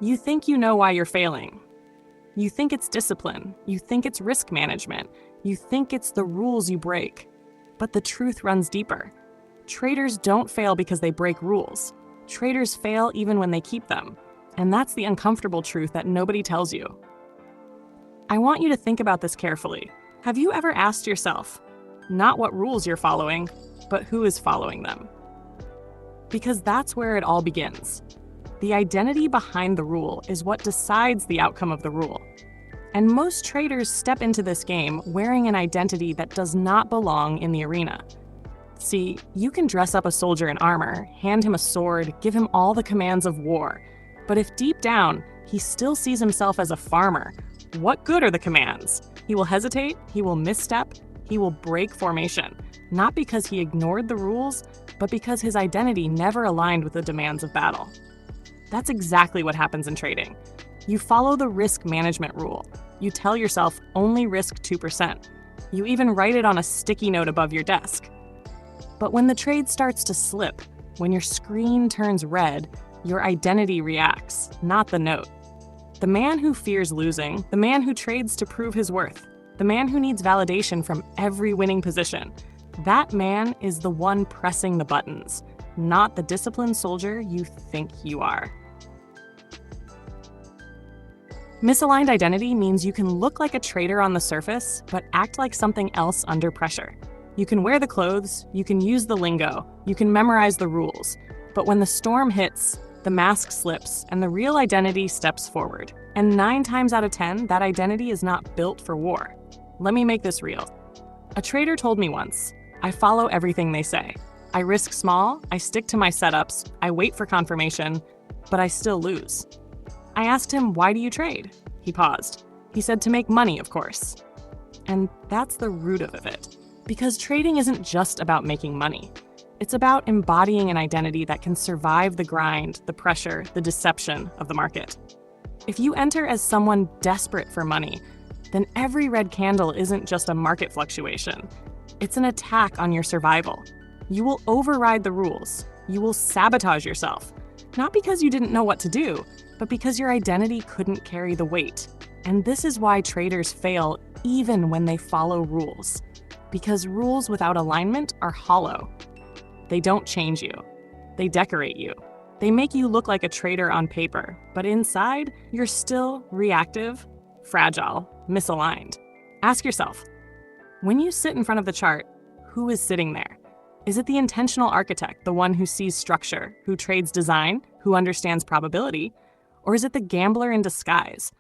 You think you know why you're failing. You think it's discipline. You think it's risk management. You think it's the rules you break. But the truth runs deeper. Traders don't fail because they break rules. Traders fail even when they keep them. And that's the uncomfortable truth that nobody tells you. I want you to think about this carefully. Have you ever asked yourself, not what rules you're following, but who is following them? Because that's where it all begins. The identity behind the rule is what decides the outcome of the rule. And most traders step into this game wearing an identity that does not belong in the arena. See, you can dress up a soldier in armor, hand him a sword, give him all the commands of war. But if deep down, he still sees himself as a farmer, what good are the commands? He will hesitate, he will misstep, he will break formation. Not because he ignored the rules, but because his identity never aligned with the demands of battle. That's exactly what happens in trading. You follow the risk management rule. You tell yourself only risk 2%. You even write it on a sticky note above your desk. But when the trade starts to slip, when your screen turns red, your identity reacts, not the note. The man who fears losing, the man who trades to prove his worth, the man who needs validation from every winning position, that man is the one pressing the buttons, not the disciplined soldier you think you are. Misaligned identity means you can look like a trader on the surface, but act like something else under pressure. You can wear the clothes, you can use the lingo, you can memorize the rules, but when the storm hits, the mask slips and the real identity steps forward. And 9 times out of 10, that identity is not built for war. Let me make this real. A trader told me once, I follow everything they say. I risk small, I stick to my setups, I wait for confirmation, but I still lose. I asked him, why do you trade? He paused. He said, to make money, of course. And that's the root of it. Because trading isn't just about making money. It's about embodying an identity that can survive the grind, the pressure, the deception of the market. If you enter as someone desperate for money, then every red candle isn't just a market fluctuation. It's an attack on your survival. You will override the rules. You will sabotage yourself. Not because you didn't know what to do, but because your identity couldn't carry the weight. And this is why traders fail even when they follow rules. Because rules without alignment are hollow. They don't change you. They decorate you. They make you look like a trader on paper, but inside, you're still reactive, fragile, misaligned. Ask yourself, when you sit in front of the chart, who is sitting there? Is it the intentional architect, the one who sees structure, who trades design, who understands probability? Or is it the gambler in disguise,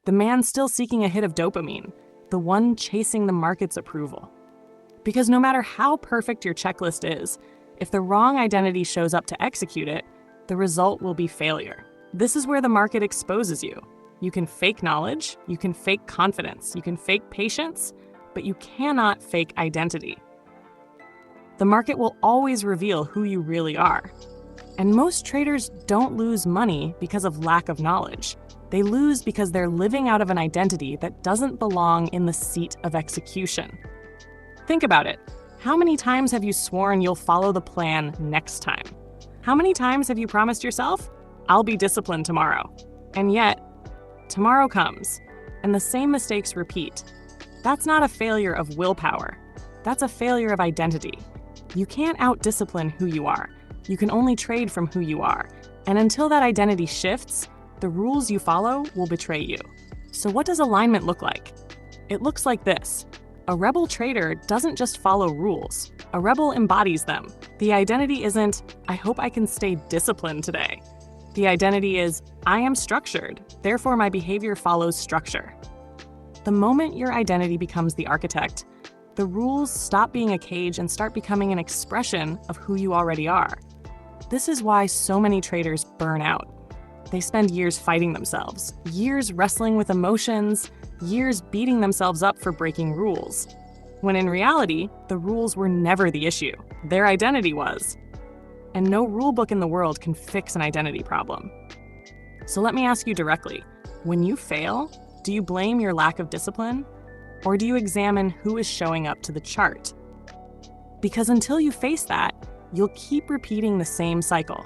the man still seeking a hit of dopamine, the one chasing the market's approval? Because no matter how perfect your checklist is, if the wrong identity shows up to execute it, the result will be failure. This is where the market exposes you. You can fake knowledge, you can fake confidence, you can fake patience, but you cannot fake identity. The market will always reveal who you really are. And most traders don't lose money because of lack of knowledge. They lose because they're living out of an identity that doesn't belong in the seat of execution. Think about it. How many times have you sworn you'll follow the plan next time? How many times have you promised yourself, I'll be disciplined tomorrow? And yet, tomorrow comes, and the same mistakes repeat. That's not a failure of willpower. That's a failure of identity. You can't out-discipline who you are. You can only trade from who you are. And until that identity shifts, the rules you follow will betray you. So what does alignment look like? It looks like this. A rebel trader doesn't just follow rules. A rebel embodies them. The identity isn't, I hope I can stay disciplined today. The identity is, I am structured, therefore my behavior follows structure. The moment your identity becomes the architect, the rules stop being a cage and start becoming an expression of who you already are. This is why so many traders burn out. They spend years fighting themselves, years wrestling with emotions, years beating themselves up for breaking rules. When in reality, the rules were never the issue. Their identity was. And no rulebook in the world can fix an identity problem. So let me ask you directly, when you fail, do you blame your lack of discipline? Or do you examine who is showing up to the chart? Because until you face that, you'll keep repeating the same cycle.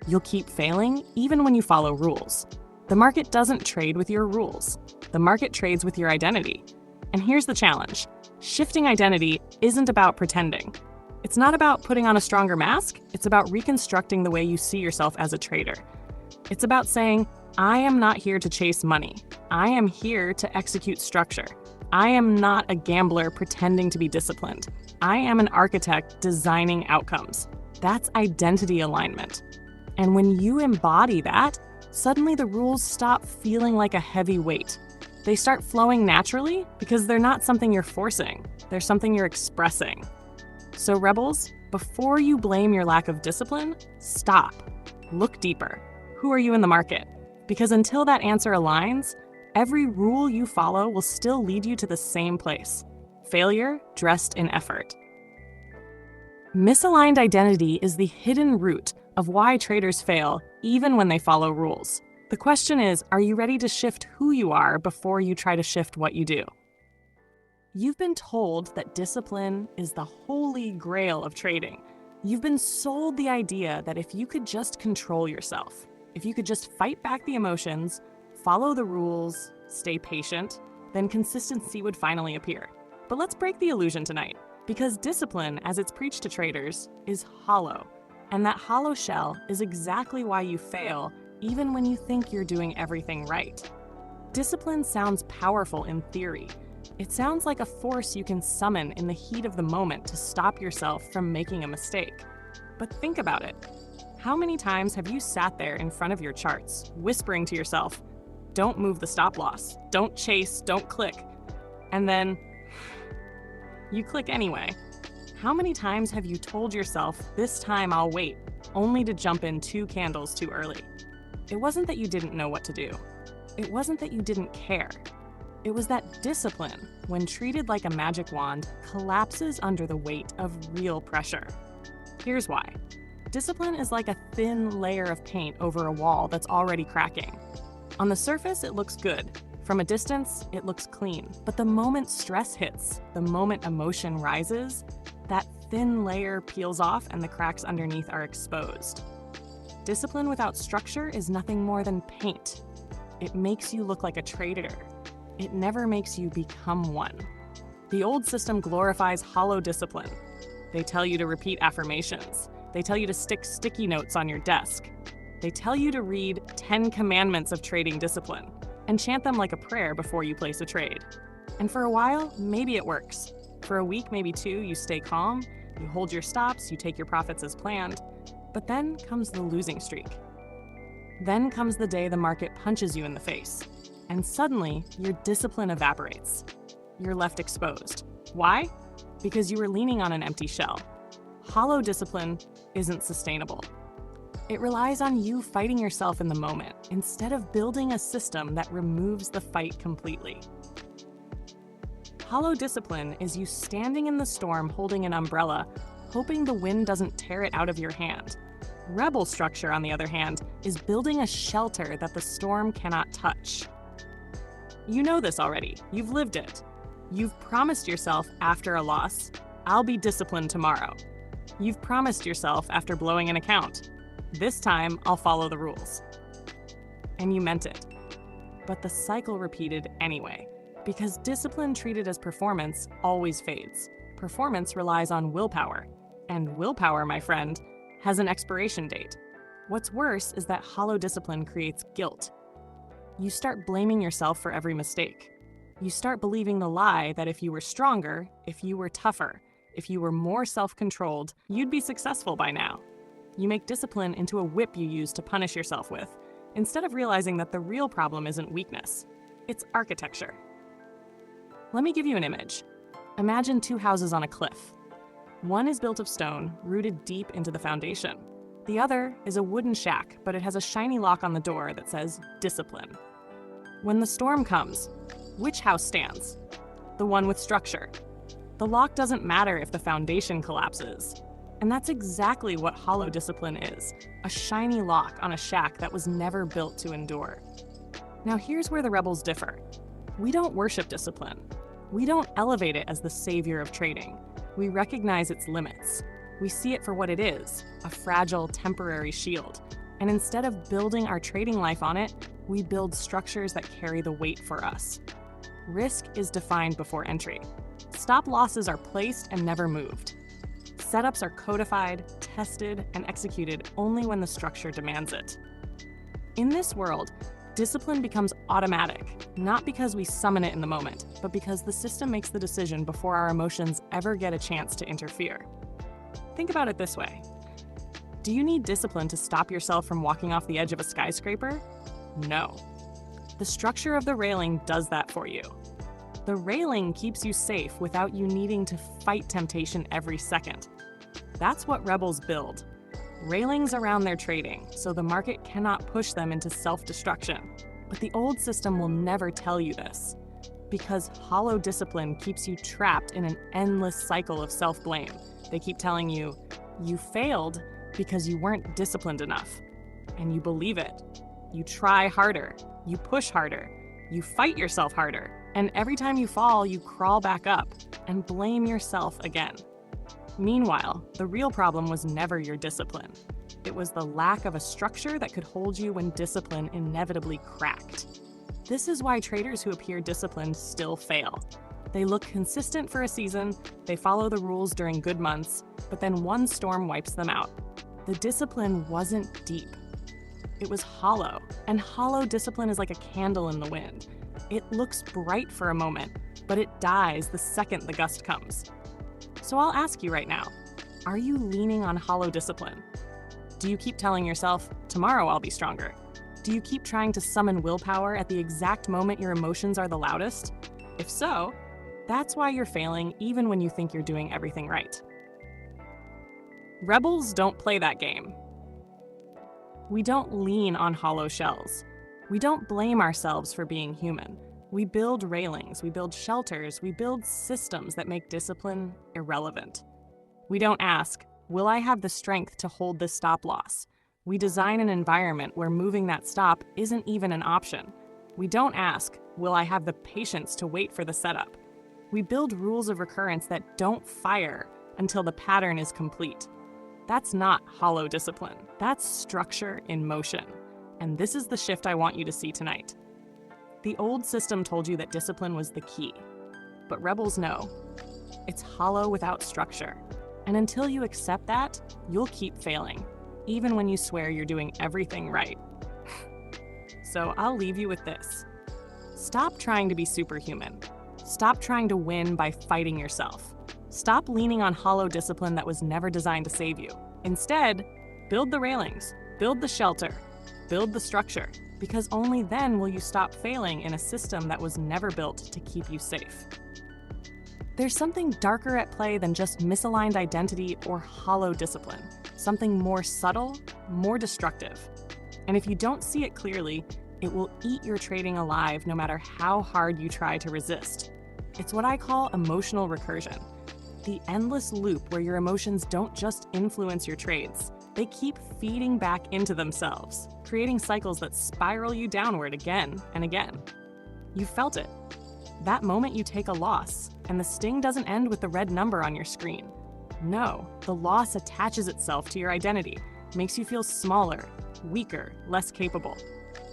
You'll keep failing even when you follow rules. The market doesn't trade with your rules. The market trades with your identity. And here's the challenge. Shifting identity isn't about pretending. It's not about putting on a stronger mask. It's about reconstructing the way you see yourself as a trader. It's about saying, I am not here to chase money. I am here to execute structure. I am not a gambler pretending to be disciplined. I am an architect designing outcomes. That's identity alignment. And when you embody that, suddenly the rules stop feeling like a heavy weight. They start flowing naturally because they're not something you're forcing. They're something you're expressing. So rebels, before you blame your lack of discipline, stop. Look deeper. Who are you in the market? Because until that answer aligns, every rule you follow will still lead you to the same place. Failure dressed in effort. Misaligned identity is the hidden root of why traders fail, even when they follow rules. The question is, are you ready to shift who you are before you try to shift what you do? You've been told that discipline is the holy grail of trading. You've been sold the idea that if you could just control yourself, if you could just fight back the emotions, follow the rules, stay patient, then consistency would finally appear. But let's break the illusion tonight, because discipline, as it's preached to traders, is hollow. And that hollow shell is exactly why you fail, even when you think you're doing everything right. Discipline sounds powerful in theory. It sounds like a force you can summon in the heat of the moment to stop yourself from making a mistake. But think about it. How many times have you sat there in front of your charts, whispering to yourself, don't move the stop loss, don't chase, don't click, and then you click anyway? How many times have you told yourself, this time I'll wait, only to jump in 2 candles too early? It wasn't that you didn't know what to do. It wasn't that you didn't care. It was that discipline, when treated like a magic wand, collapses under the weight of real pressure. Here's why. Discipline is like a thin layer of paint over a wall that's already cracking. On the surface, it looks good. From a distance, it looks clean. But the moment stress hits, the moment emotion rises, that thin layer peels off and the cracks underneath are exposed. Discipline without structure is nothing more than paint. It makes you look like a traitor. It never makes you become one. The old system glorifies hollow discipline. They tell you to repeat affirmations. They tell you to stick sticky notes on your desk. They tell you to read 10 commandments of trading discipline and chant them like a prayer before you place a trade. And for a while, maybe it works. For a week, maybe 2, you stay calm, you hold your stops, you take your profits as planned. But then comes the losing streak. Then comes the day the market punches you in the face. And suddenly, your discipline evaporates. You're left exposed. Why? Because you were leaning on an empty shell. Hollow discipline isn't sustainable. It relies on you fighting yourself in the moment instead of building a system that removes the fight completely. Hollow discipline is you standing in the storm holding an umbrella, hoping the wind doesn't tear it out of your hand. Rebel structure, on the other hand, is building a shelter that the storm cannot touch. You know this already. You've lived it. You've promised yourself after a loss, I'll be disciplined tomorrow. You've promised yourself after blowing an account, this time I'll follow the rules. And you meant it. But the cycle repeated anyway, because discipline treated as performance always fades. Performance relies on willpower. And willpower, my friend, has an expiration date. What's worse is that hollow discipline creates guilt. You start blaming yourself for every mistake. You start believing the lie that if you were stronger, if you were tougher, if you were more self-controlled, you'd be successful by now. You make discipline into a whip you use to punish yourself with, instead of realizing that the real problem isn't weakness, it's architecture. Let me give you an image. Imagine 2 houses on a cliff. One is built of stone, rooted deep into the foundation. The other is a wooden shack, but it has a shiny lock on the door that says, discipline. When the storm comes, which house stands? The one with structure. The lock doesn't matter if the foundation collapses. And that's exactly what hollow discipline is, a shiny lock on a shack that was never built to endure. Now here's where the rebels differ. We don't worship discipline. We don't elevate it as the savior of trading. We recognize its limits. We see it for what it is, a fragile, temporary shield. And instead of building our trading life on it, We build structures that carry the weight for us. Risk is defined before entry. Stop losses are placed and never moved. Setups are codified, tested, and executed only when the structure demands it. In this world, discipline becomes automatic, not because we summon it in the moment, but because the system makes the decision before our emotions ever get a chance to interfere. Think about it this way. Do you need discipline to stop yourself from walking off the edge of a skyscraper? No. The structure of the railing does that for you. The railing keeps you safe without you needing to fight temptation every second. That's what rebels build. Railings around their trading, so the market cannot push them into self-destruction. But the old system will never tell you this, because hollow discipline keeps you trapped in an endless cycle of self-blame. They keep telling you, you failed because you weren't disciplined enough. And you believe it. You try harder, you push harder, you fight yourself harder, and every time you fall, you crawl back up and blame yourself again. Meanwhile, the real problem was never your discipline. It was the lack of a structure that could hold you when discipline inevitably cracked. This is why traders who appear disciplined still fail. They look consistent for a season, they follow the rules during good months, but then one storm wipes them out. The discipline wasn't deep. It was hollow, and hollow discipline is like a candle in the wind. It looks bright for a moment, but it dies the second the gust comes. So I'll ask you right now, are you leaning on hollow discipline? Do you keep telling yourself, tomorrow I'll be stronger? Do you keep trying to summon willpower at the exact moment your emotions are the loudest? If so, that's why you're failing even when you think you're doing everything right. Rebels don't play that game. We don't lean on hollow shells. We don't blame ourselves for being human. We build railings, we build shelters, we build systems that make discipline irrelevant. We don't ask, will I have the strength to hold this stop loss? We design an environment where moving that stop isn't even an option. We don't ask, will I have the patience to wait for the setup? We build rules of recurrence that don't fire until the pattern is complete. That's not hollow discipline. That's structure in motion. And this is the shift I want you to see tonight. The old system told you that discipline was the key. But rebels know it's hollow without structure. And until you accept that, you'll keep failing, even when you swear you're doing everything right. So I'll leave you with this. Stop trying to be superhuman. Stop trying to win by fighting yourself. Stop leaning on hollow discipline that was never designed to save you. Instead, build the railings, build the shelter, build the structure, because only then will you stop failing in a system that was never built to keep you safe. There's something darker at play than just misaligned identity or hollow discipline, something more subtle, more destructive. And if you don't see it clearly, it will eat your trading alive no matter how hard you try to resist. It's what I call emotional recursion, the endless loop where your emotions don't just influence your trades. They keep feeding back into themselves, creating cycles that spiral you downward again and again. You felt it. That moment you take a loss, and the sting doesn't end with the red number on your screen. No, the loss attaches itself to your identity, makes you feel smaller, weaker, less capable.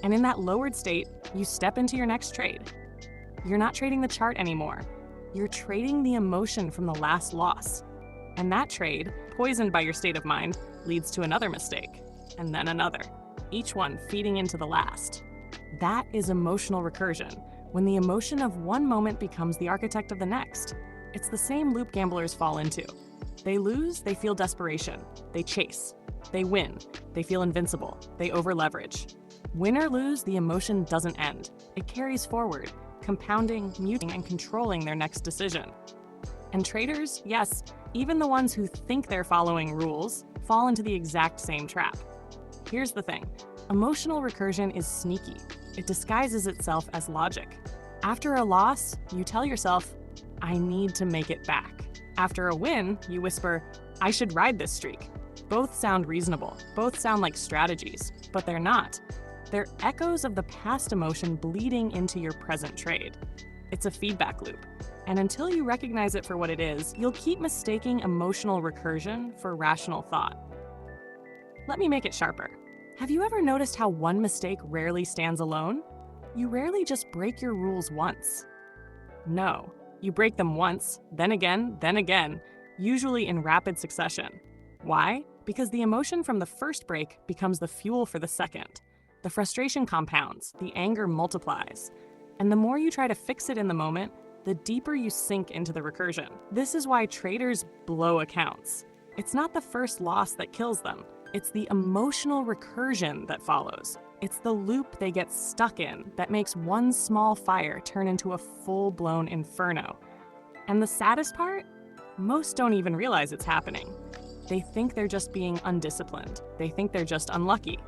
And in that lowered state, you step into your next trade. You're not trading the chart anymore. You're trading the emotion from the last loss. And that trade, poisoned by your state of mind, leads to another mistake, and then another, each one feeding into the last. That is emotional recursion, when the emotion of one moment becomes the architect of the next. It's the same loop gamblers fall into. They lose, they feel desperation. They chase. They win. They feel invincible. They over-leverage. Win or lose, the emotion doesn't end. It carries forward, compounding, muting, and controlling their next decision. And traders, yes, even the ones who think they're following rules, fall into the exact same trap. Here's the thing. Emotional recursion is sneaky. It disguises itself as logic. After a loss, you tell yourself, I need to make it back. After a win, you whisper, I should ride this streak. Both sound reasonable. Both sound like strategies, but they're not. They're echoes of the past emotion bleeding into your present trade. It's a feedback loop. And until you recognize it for what it is, you'll keep mistaking emotional recursion for rational thought. Let me make it sharper. Have you ever noticed how one mistake rarely stands alone? You rarely just break your rules once. No, you break them once, then again, usually in rapid succession. Why? Because the emotion from the first break becomes the fuel for the second. The frustration compounds, the anger multiplies. And the more you try to fix it in the moment, the deeper you sink into the recursion. This is why traders blow accounts. It's not the first loss that kills them. It's the emotional recursion that follows. It's the loop they get stuck in that makes one small fire turn into a full-blown inferno. And the saddest part? Most don't even realize it's happening. They think they're just being undisciplined. They think they're just unlucky.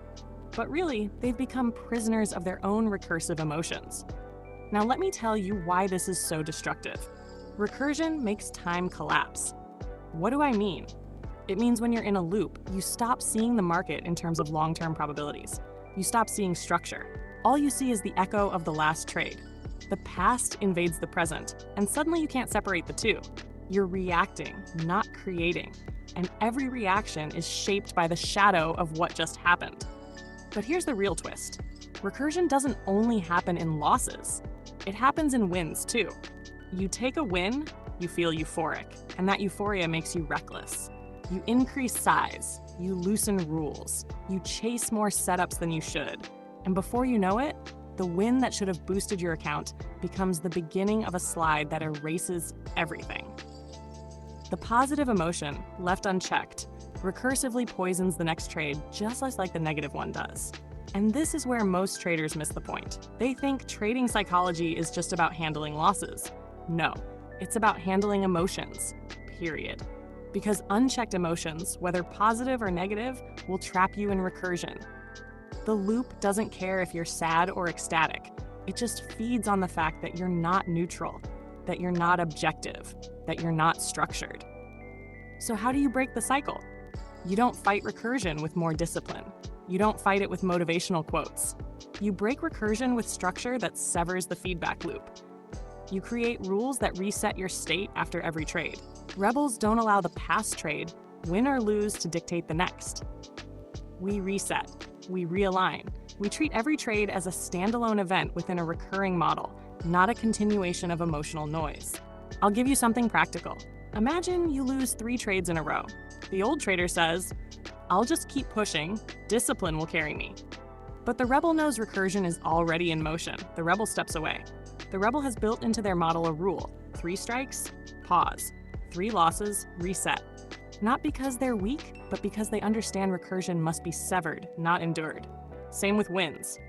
But really, they've become prisoners of their own recursive emotions. Now let me tell you why this is so destructive. Recursion makes time collapse. What do I mean? It means when you're in a loop, you stop seeing the market in terms of long-term probabilities. You stop seeing structure. All you see is the echo of the last trade. The past invades the present, and suddenly you can't separate the two. You're reacting, not creating, and every reaction is shaped by the shadow of what just happened. But here's the real twist. Recursion doesn't only happen in losses. It happens in wins, too. You take a win, you feel euphoric, and that euphoria makes you reckless. You increase size, you loosen rules, you chase more setups than you should, and before you know it, the win that should have boosted your account becomes the beginning of a slide that erases everything. The positive emotion, left unchecked, recursively poisons the next trade just like the negative one does. And this is where most traders miss the point. They think trading psychology is just about handling losses. No, it's about handling emotions, period. Because unchecked emotions, whether positive or negative, will trap you in recursion. The loop doesn't care if you're sad or ecstatic. It just feeds on the fact that you're not neutral, that you're not objective, that you're not structured. So how do you break the cycle? You don't fight recursion with more discipline. You don't fight it with motivational quotes. You break recursion with structure that severs the feedback loop. You create rules that reset your state after every trade. Rebels don't allow the past trade, win or lose, to dictate the next. We reset. We realign. We treat every trade as a standalone event within a recurring model, not a continuation of emotional noise. I'll give you something practical. Imagine you lose 3 trades in a row. The old trader says, "I'll just keep pushing, discipline will carry me." But the rebel knows recursion is already in motion. The rebel steps away. The rebel has built into their model a rule: 3 strikes, pause. 3 losses, reset. Not because they're weak, but because they understand recursion must be severed, not endured. Same with wins.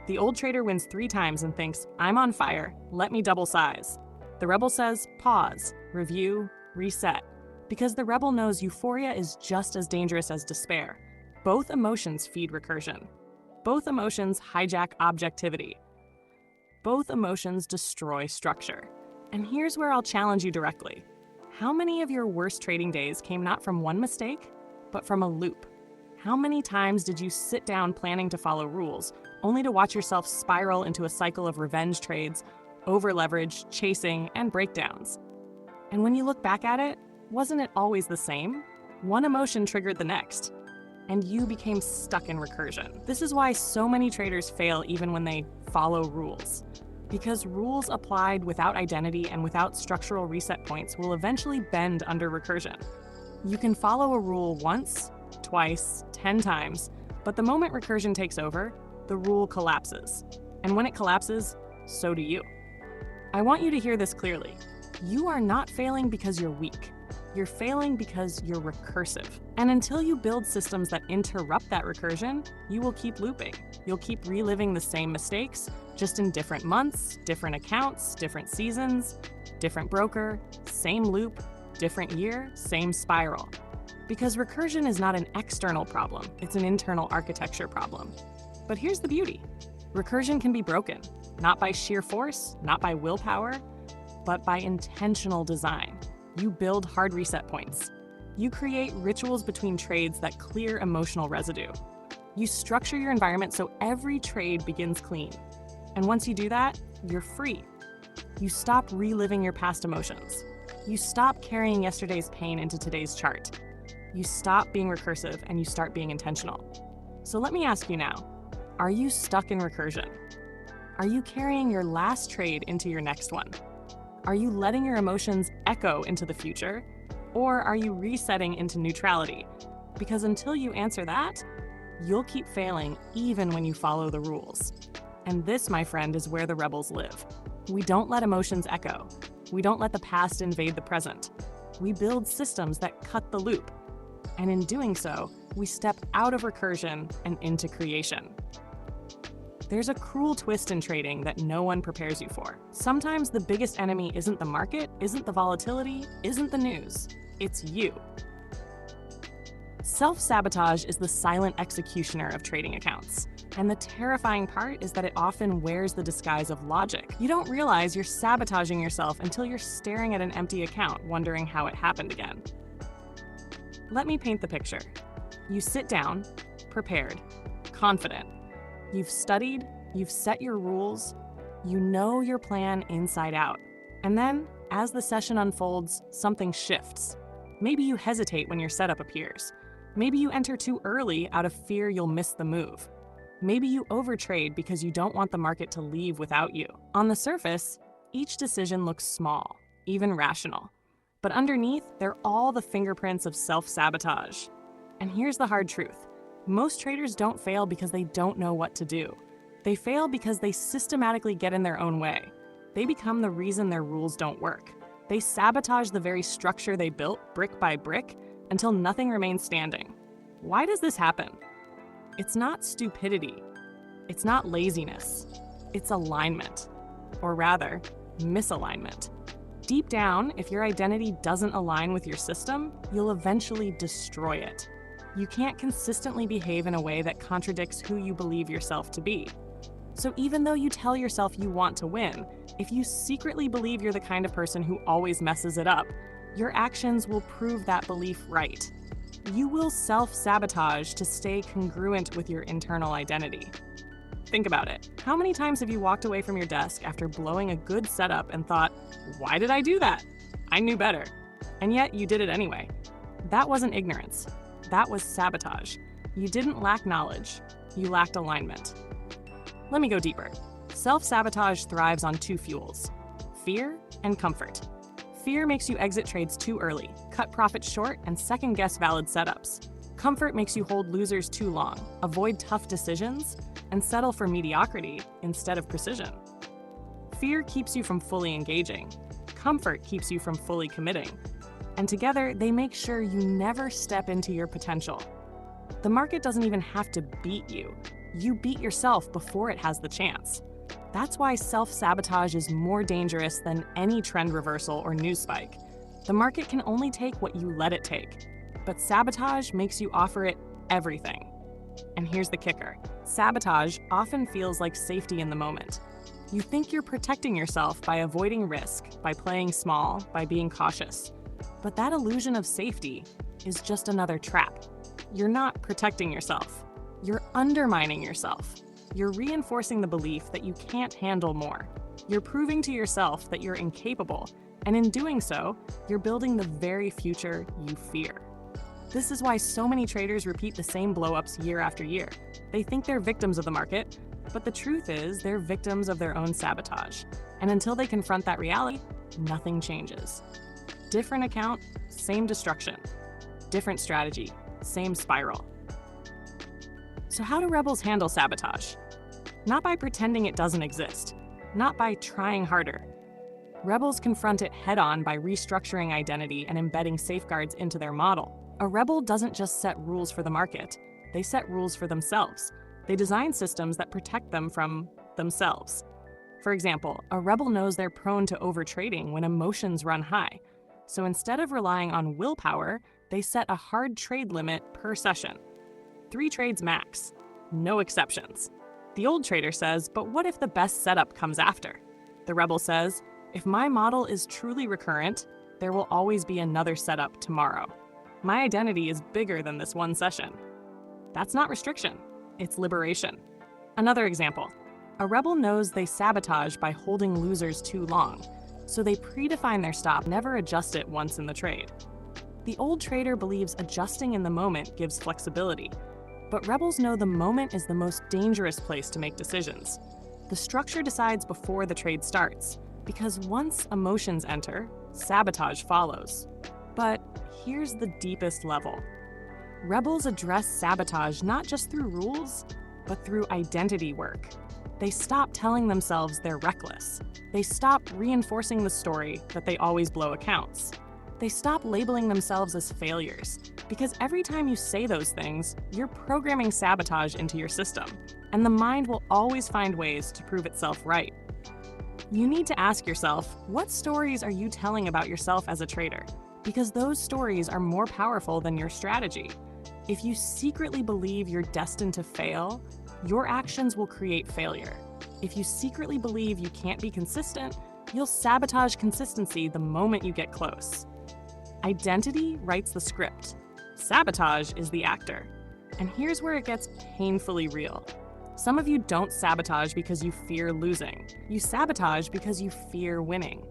The old trader wins 3 times and thinks, "I'm on fire, let me double size." The rebel says, pause, review, reset. Because the rebel knows euphoria is just as dangerous as despair. Both emotions feed recursion. Both emotions hijack objectivity. Both emotions destroy structure. And here's where I'll challenge you directly. How many of your worst trading days came not from one mistake, but from a loop? How many times did you sit down planning to follow rules, only to watch yourself spiral into a cycle of revenge trades, over-leverage, chasing, and breakdowns? And when you look back at it, wasn't it always the same? One emotion triggered the next, and you became stuck in recursion. This is why so many traders fail even when they follow rules. Because rules applied without identity and without structural reset points will eventually bend under recursion. You can follow a rule once, twice, 10 times, but the moment recursion takes over, the rule collapses. And when it collapses, so do you. I want you to hear this clearly. You are not failing because you're weak. You're failing because you're recursive. And until you build systems that interrupt that recursion, you will keep looping. You'll keep reliving the same mistakes, just in different months, different accounts, different seasons, different broker, same loop, different year, same spiral. Because recursion is not an external problem, it's an internal architecture problem. But here's the beauty. Recursion can be broken, not by sheer force, not by willpower, but by intentional design. You build hard reset points. You create rituals between trades that clear emotional residue. You structure your environment so every trade begins clean. And once you do that, you're free. You stop reliving your past emotions. You stop carrying yesterday's pain into today's chart. You stop being recursive and you start being intentional. So let me ask you now, are you stuck in recursion? Are you carrying your last trade into your next one? Are you letting your emotions echo into the future? Or are you resetting into neutrality? Because until you answer that, you'll keep failing even when you follow the rules. And this, my friend, is where the rebels live. We don't let emotions echo. We don't let the past invade the present. We build systems that cut the loop. And in doing so, we step out of recursion and into creation. There's a cruel twist in trading that no one prepares you for. Sometimes the biggest enemy isn't the market, isn't the volatility, isn't the news. It's you. Self-sabotage is the silent executioner of trading accounts. And the terrifying part is that it often wears the disguise of logic. You don't realize you're sabotaging yourself until you're staring at an empty account, wondering how it happened again. Let me paint the picture. You sit down, prepared, confident. You've studied, you've set your rules, you know your plan inside out. And then, as the session unfolds, something shifts. Maybe you hesitate when your setup appears. Maybe you enter too early out of fear you'll miss the move. Maybe you overtrade because you don't want the market to leave without you. On the surface, each decision looks small, even rational. But underneath, they're all the fingerprints of self-sabotage. And here's the hard truth. Most traders don't fail because they don't know what to do. They fail because they systematically get in their own way. They become the reason their rules don't work. They sabotage the very structure they built brick by brick until nothing remains standing. Why does this happen? It's not stupidity. It's not laziness. It's alignment. Or rather, misalignment. Deep down, if your identity doesn't align with your system, you'll eventually destroy it. You can't consistently behave in a way that contradicts who you believe yourself to be. So even though you tell yourself you want to win, if you secretly believe you're the kind of person who always messes it up, your actions will prove that belief right. You will self-sabotage to stay congruent with your internal identity. Think about it. How many times have you walked away from your desk after blowing a good setup and thought, why did I do that? I knew better. And yet you did it anyway. That wasn't ignorance. That was sabotage. You didn't lack knowledge. You lacked alignment. Let me go deeper. Self-sabotage thrives on two fuels: fear and comfort. Fear makes you exit trades too early, cut profits short, and second-guess valid setups. Comfort makes you hold losers too long, avoid tough decisions, and settle for mediocrity instead of precision. Fear keeps you from fully engaging. Comfort keeps you from fully committing. And together, they make sure you never step into your potential. The market doesn't even have to beat you. You beat yourself before it has the chance. That's why self-sabotage is more dangerous than any trend reversal or news spike. The market can only take what you let it take, but sabotage makes you offer it everything. And here's the kicker. Sabotage often feels like safety in the moment. You think you're protecting yourself by avoiding risk, by playing small, by being cautious. But that illusion of safety is just another trap. You're not protecting yourself. You're undermining yourself. You're reinforcing the belief that you can't handle more. You're proving to yourself that you're incapable, and in doing so, you're building the very future you fear. This is why so many traders repeat the same blow-ups year after year. They think they're victims of the market, but the truth is they're victims of their own sabotage. And until they confront that reality, nothing changes. Different account, same destruction. Different strategy, same spiral. So how do rebels handle sabotage? Not by pretending it doesn't exist, not by trying harder. Rebels confront it head-on by restructuring identity and embedding safeguards into their model. A rebel doesn't just set rules for the market, they set rules for themselves. They design systems that protect them from themselves. For example, a rebel knows they're prone to overtrading when emotions run high. So instead of relying on willpower, they set a hard trade limit per session. 3 trades max, no exceptions. The old trader says, but what if the best setup comes after? The rebel says, if my model is truly recurrent, there will always be another setup tomorrow. My identity is bigger than this one session. That's not restriction, it's liberation. Another example, a rebel knows they sabotage by holding losers too long, so they predefine their stop, never adjust it once in the trade. The old trader believes adjusting in the moment gives flexibility. But rebels know the moment is the most dangerous place to make decisions. The structure decides before the trade starts, because once emotions enter, sabotage follows. But here's the deepest level. Rebels address sabotage not just through rules, but through identity work. They stop telling themselves they're reckless. They stop reinforcing the story that they always blow accounts. They stop labeling themselves as failures, because every time you say those things, you're programming sabotage into your system, and the mind will always find ways to prove itself right. You need to ask yourself, what stories are you telling about yourself as a trader? Because those stories are more powerful than your strategy. If you secretly believe you're destined to fail, your actions will create failure. If you secretly believe you can't be consistent, you'll sabotage consistency the moment you get close. Identity writes the script. Sabotage is the actor. And here's where it gets painfully real. Some of you don't sabotage because you fear losing. You sabotage because you fear winning.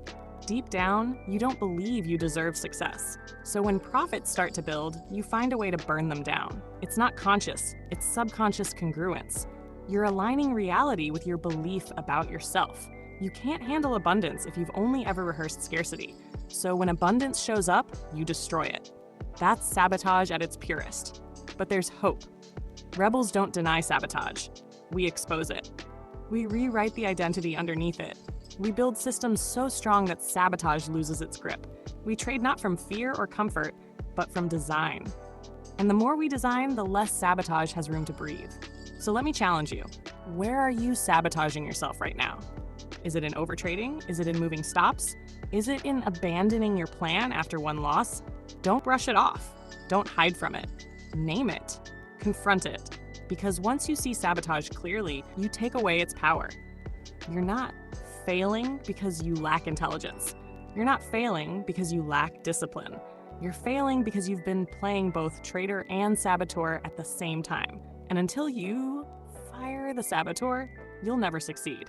Deep down, you don't believe you deserve success. So when profits start to build, you find a way to burn them down. It's not conscious, it's subconscious congruence. You're aligning reality with your belief about yourself. You can't handle abundance if you've only ever rehearsed scarcity. So when abundance shows up, you destroy it. That's sabotage at its purest. But there's hope. Rebels don't deny sabotage. We expose it. We rewrite the identity underneath it. We build systems so strong that sabotage loses its grip. We trade not from fear or comfort, but from design. And the more we design, the less sabotage has room to breathe. So let me challenge you. Where are you sabotaging yourself right now? Is it in overtrading? Is it in moving stops? Is it in abandoning your plan after one loss? Don't brush it off. Don't hide from it. Name it. Confront it. Because once you see sabotage clearly, you take away its power. You're not failing because you lack intelligence. You're not failing because you lack discipline. You're failing because you've been playing both trader and saboteur at the same time. And until you fire the saboteur, you'll never succeed.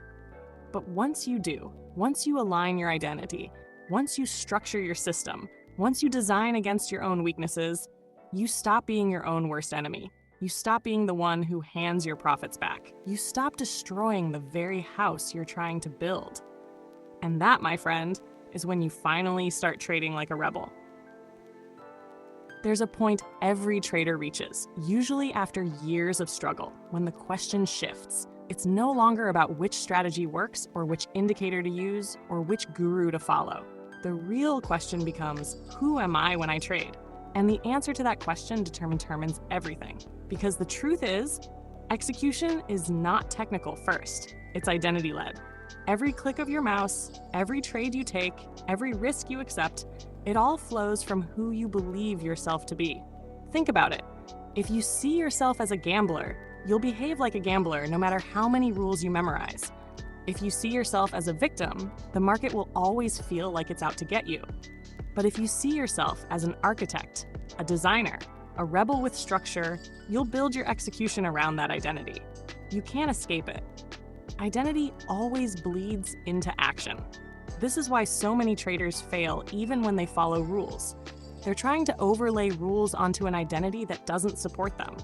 But once you do, once you align your identity, once you structure your system, once you design against your own weaknesses, you stop being your own worst enemy. You stop being the one who hands your profits back. You stop destroying the very house you're trying to build. And that, my friend, is when you finally start trading like a rebel. There's a point every trader reaches, usually after years of struggle, when the question shifts. It's no longer about which strategy works or which indicator to use or which guru to follow. The real question becomes, who am I when I trade? And the answer to that question determines everything. Because the truth is, execution is not technical first, it's identity-led. Every click of your mouse, every trade you take, every risk you accept, it all flows from who you believe yourself to be. Think about it. If you see yourself as a gambler, you'll behave like a gambler no matter how many rules you memorize. If you see yourself as a victim, the market will always feel like it's out to get you. But if you see yourself as an architect, a designer, a rebel with structure, you'll build your execution around that identity. You can't escape it. Identity always bleeds into action. This is why so many traders fail even when they follow rules. They're trying to overlay rules onto an identity that doesn't support them.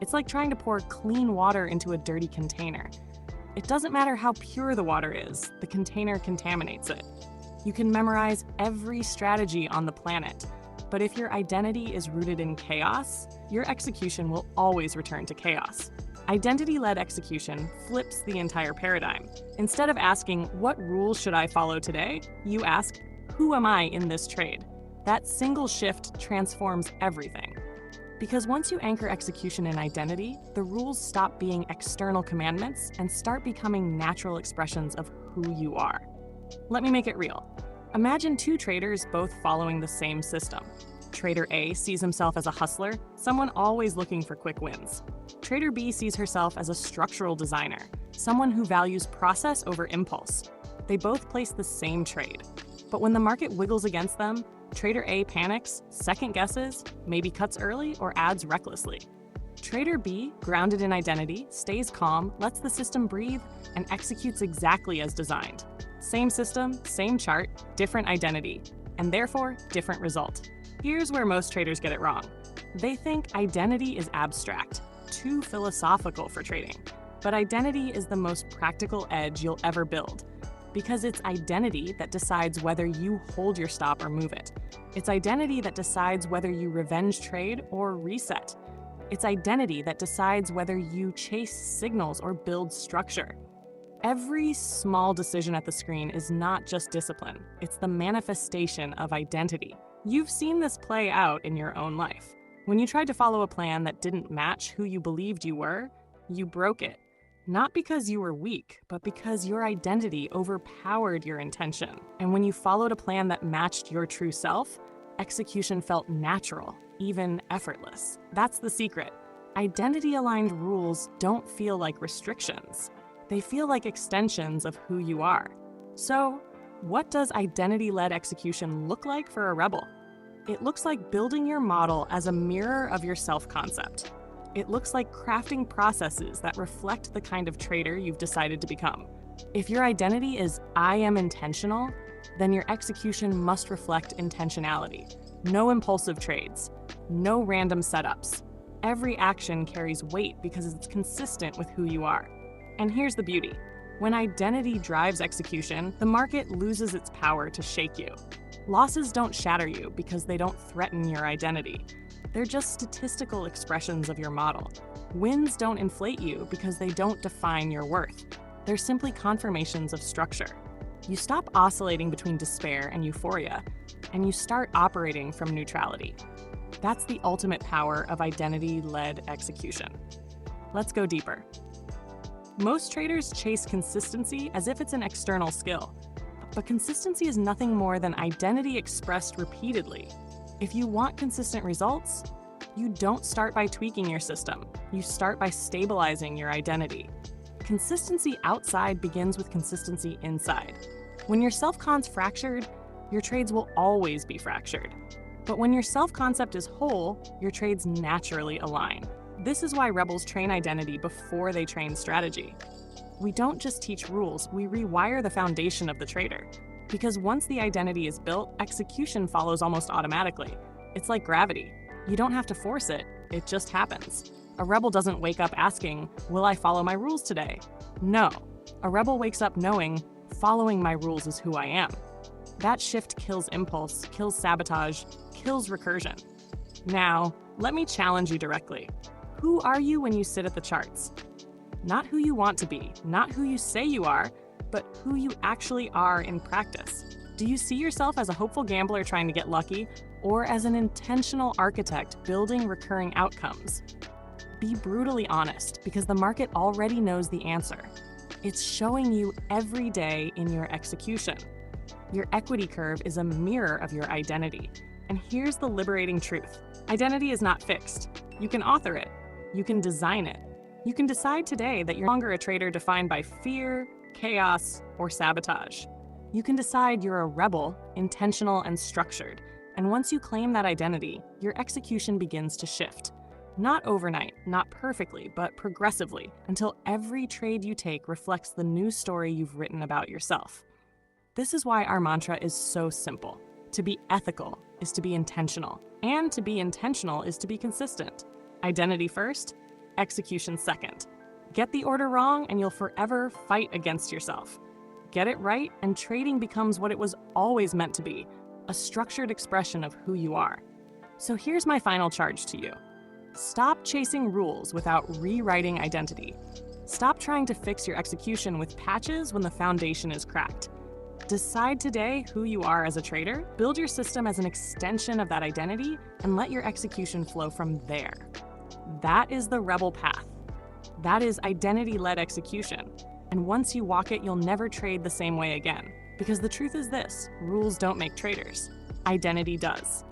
It's like trying to pour clean water into a dirty container. It doesn't matter how pure the water is, the container contaminates it. You can memorize every strategy on the planet, but if your identity is rooted in chaos, your execution will always return to chaos. Identity-led execution flips the entire paradigm. Instead of asking, what rules should I follow today? You ask, who am I in this trade? That single shift transforms everything. Because once you anchor execution in identity, the rules stop being external commandments and start becoming natural expressions of who you are. Let me make it real. Imagine two traders both following the same system. Trader A sees himself as a hustler, someone always looking for quick wins. Trader B sees herself as a structural designer, someone who values process over impulse. They both place the same trade. But when the market wiggles against them, Trader A panics, second guesses, maybe cuts early, or adds recklessly. Trader B, grounded in identity, stays calm, lets the system breathe, and executes exactly as designed. Same system, same chart, different identity, and therefore different result. Here's where most traders get it wrong. They think identity is abstract. too philosophical for trading. But identity is the most practical edge you'll ever build, because it's identity that decides whether you hold your stop or move it. It's identity that decides whether you revenge trade or reset. It's identity that decides whether you chase signals or build structure. Every small decision at the screen is not just discipline, it's the manifestation of identity. You've seen this play out in your own life. When you tried to follow a plan that didn't match who you believed you were, you broke it. Not because you were weak, but because your identity overpowered your intention. And when you followed a plan that matched your true self, execution felt natural, even effortless. That's the secret. Identity-aligned rules don't feel like restrictions. They feel like extensions of who you are. So, what does identity-led execution look like for a rebel? It looks like building your model as a mirror of your self-concept. It looks like crafting processes that reflect the kind of trader you've decided to become. If your identity is "I am intentional," then your execution must reflect intentionality. No impulsive trades, no random setups. Every action carries weight because it's consistent with who you are. And here's the beauty. When identity drives execution, the market loses its power to shake you. Losses don't shatter you because they don't threaten your identity. They're just statistical expressions of your model. Wins don't inflate you because they don't define your worth. They're simply confirmations of structure. You stop oscillating between despair and euphoria, and you start operating from neutrality. That's the ultimate power of identity-led execution. Let's go deeper. Most traders chase consistency as if it's an external skill, but consistency is nothing more than identity expressed repeatedly. If you want consistent results, you don't start by tweaking your system. You start by stabilizing your identity. Consistency outside begins with consistency inside. When your self-con's fractured, your trades will always be fractured. But when your self-concept is whole, your trades naturally align. This is why rebels train identity before they train strategy. We don't just teach rules, we rewire the foundation of the trader. Because once the identity is built, execution follows almost automatically. It's like gravity. You don't have to force it, it just happens. A rebel doesn't wake up asking, "Will I follow my rules today?" No. A rebel wakes up knowing, "Following my rules is who I am." That shift kills impulse, kills sabotage, kills recursion. Now, let me challenge you directly. Who are you when you sit at the charts? Not who you want to be, not who you say you are, but who you actually are in practice. Do you see yourself as a hopeful gambler trying to get lucky, or as an intentional architect building recurring outcomes? Be brutally honest, because the market already knows the answer. It's showing you every day in your execution. Your equity curve is a mirror of your identity. And here's the liberating truth. Identity is not fixed. You can author it. You can design it. You can decide today that you're no longer a trader defined by fear, chaos, or sabotage. You can decide you're a rebel, intentional and structured. And once you claim that identity, your execution begins to shift. Not overnight, not perfectly, but progressively, until every trade you take reflects the new story you've written about yourself. This is why our mantra is so simple. To be ethical is to be intentional, and to be intentional is to be consistent. Identity first, execution second. Get the order wrong and you'll forever fight against yourself. Get it right and trading becomes what it was always meant to be, a structured expression of who you are. So here's my final charge to you. Stop chasing rules without rewriting identity. Stop trying to fix your execution with patches when the foundation is cracked. Decide today who you are as a trader, build your system as an extension of that identity, and let your execution flow from there. That is the rebel path. That is identity-led execution. And once you walk it, you'll never trade the same way again. Because the truth is this, rules don't make traders. Identity does.